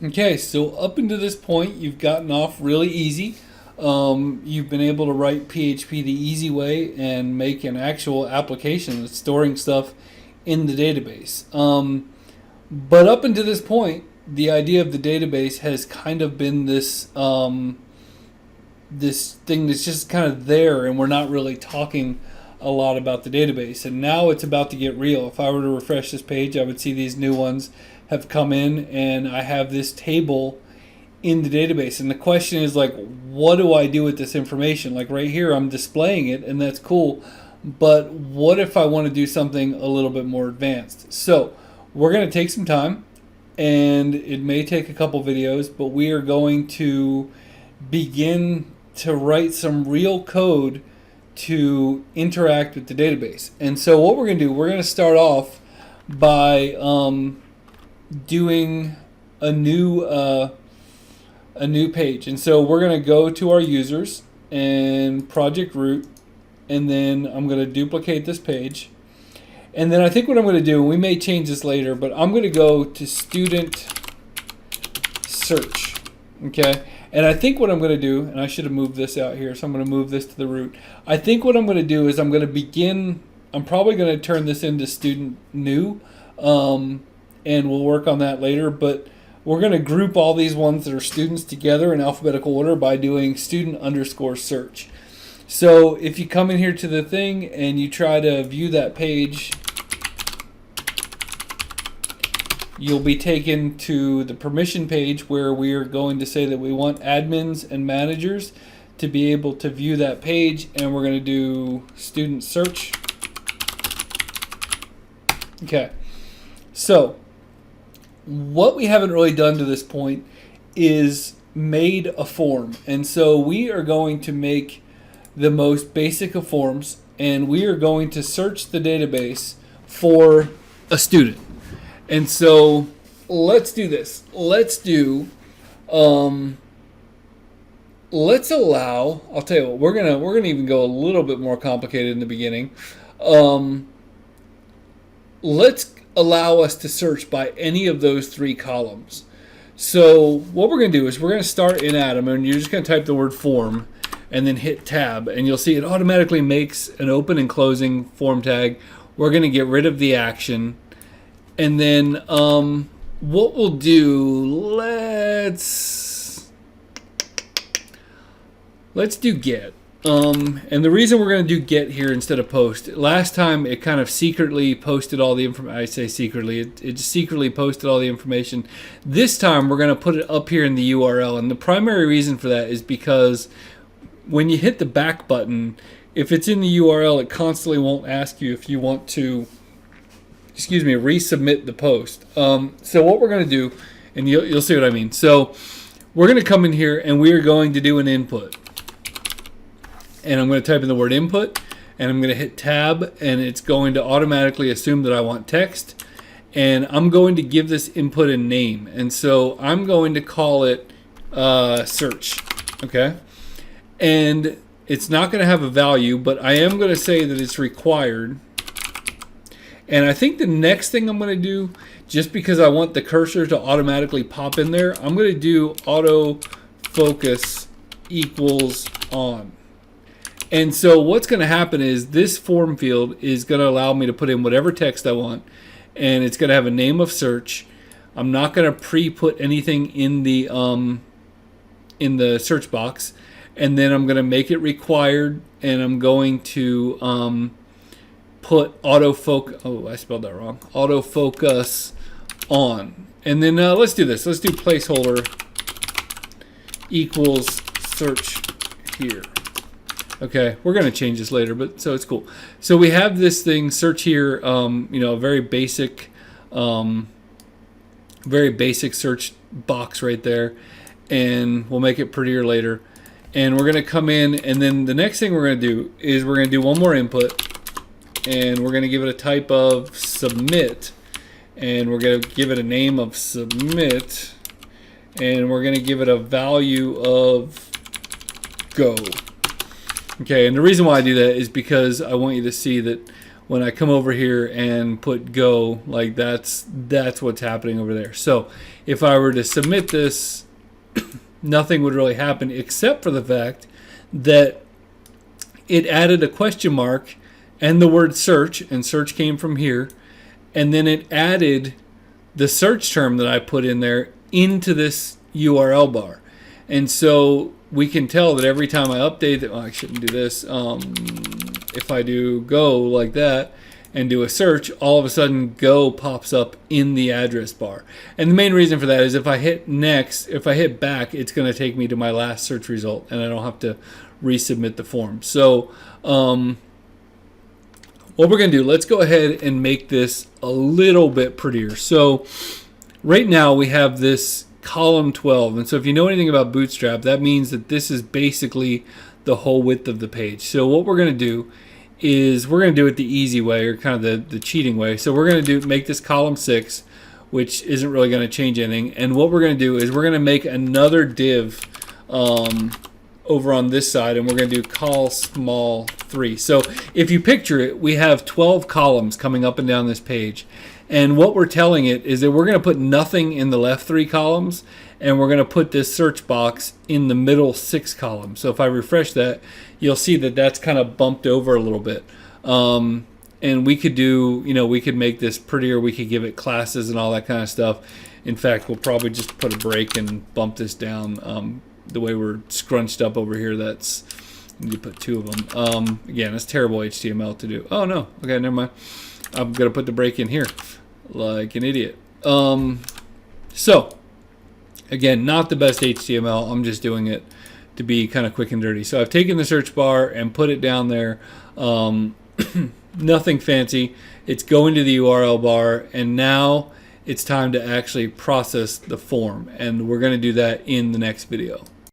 Okay, so up until this point, you've gotten off really easy. You've been able to write PHP the easy way and make an actual application that's storing stuff in the database. But up until this point, the idea of the database has kind of been this thing that's just kind of there, and we're not really talking a lot about the database. And now it's about to get real. If I were to refresh this page, I would see these new ones have come in, and I have this table in the database. And the question is, like, what do I do with this information? Like right here, I'm displaying it, and that's cool. But what if I want to do something a little bit more advanced? So we're going to take some time, and it may take a couple videos, but we are going to begin to write some real code to interact with the database. And so what we're going to do, we're going to start off by doing a new page. And so we're going to go to our users and project root, and then I'm going to duplicate this page. And then I think what I'm going to do, we may change this later, but I'm going to go to student search. Okay. And I think what I'm going to do, and I should have moved this out here, so I'm going to move this to the root. I think what I'm going to do is I'm going to begin, I'm probably going to turn this into student new, and we'll work on that later, but we're going to group all these ones that are students together in alphabetical order by doing student underscore search. So if you come in here to the thing and you try to view that page, you'll be taken to the permission page where we are going to say that we want admins and managers to be able to view that page, and we're going to do student search. Okay, so what we haven't really done to this point is made a form, and so we are going to make the most basic of forms, and we are going to search the database for a student. And so let's do this. Let's allow, I'll tell you what, we're gonna even go a little bit more complicated in the beginning. Let's allow us to search by any of those three columns. So what we're gonna do is we're gonna start in Atom, and you're just gonna type the word form and then hit tab, and you'll see it automatically makes an open and closing form tag. We're gonna get rid of the action. And then what we'll do, let's do get. And the reason we're going to do get here instead of post, last time it kind of secretly posted all the information. I say secretly, it just secretly posted all the information. This time we're going to put it up here in the URL. And the primary reason for that is because when you hit the back button, if it's in the URL, it constantly won't ask you if you want to resubmit the post. So what we're going to do, and you'll see what I mean. So we're going to come in here and we are going to do an input. And I'm going to type in the word input, and I'm going to hit tab, and it's going to automatically assume that I want text. And I'm going to give this input a name. And so I'm going to call it search. Okay? And it's not going to have a value, but I am going to say that it's required. And I think the next thing I'm going to do, just because I want the cursor to automatically pop in there, I'm going to do autofocus equals on. And so what's going to happen is this form field is going to allow me to put in whatever text I want, and it's going to have a name of search. I'm not going to pre-put anything in the search box, and then I'm going to make it required, and I'm going to put autofocus, oh, I spelled that wrong, autofocus on. And then let's do this. Let's do placeholder equals search here. Okay, we're going to change this later, but so it's cool. So we have this thing, search here, a very basic search box right there, and we'll make it prettier later. And we're going to come in, and then the next thing we're going to do is we're going to do one more input, and we're going to give it a type of submit, and we're going to give it a name of submit, and we're going to give it a value of go. Okay, and the reason why I do that is because I want you to see that when I come over here and put go, like that's what's happening over there. So if I were to submit this, nothing would really happen except for the fact that it added a question mark and the word search, and search came from here, and then it added the search term that I put in there into this URL bar. And so we can tell that every time I update it, well, I shouldn't do this. If I do go like that and do a search, all of a sudden go pops up in the address bar. And the main reason for that is if I hit next, if I hit back, it's going to take me to my last search result, and I don't have to resubmit the form. So what we're going to do, let's go ahead and make this a little bit prettier. So right now we have this column 12, and so if you know anything about Bootstrap, that means that this is basically the whole width of the page. So what we're going to do is we're going to do it the easy way, or kind of the cheating way. So we're going to make this column 6, which isn't really going to change anything. And what we're going to do is we're going to make another div over on this side, and we're going to do col small 3. So if you picture it, we have 12 columns coming up and down this page. And what we're telling it is that we're going to put nothing in the left 3 columns, and we're going to put this search box in the middle 6 columns. So if I refresh that, you'll see that that's kind of bumped over a little bit. And we could do, we could make this prettier. We could give it classes and all that kind of stuff. In fact, we'll probably just put a break and bump this down. The way we're scrunched up over here, that's, I need to put 2 of them. Again, it's terrible HTML to do. Oh no, okay, never mind. I'm gonna put the break in here like an idiot. So again, not the best HTML. I'm just doing it to be kind of quick and dirty. So I've taken the search bar and put it down there. Nothing fancy. It's going to the URL bar, and now it's time to actually process the form, and we're going to do that in the next video.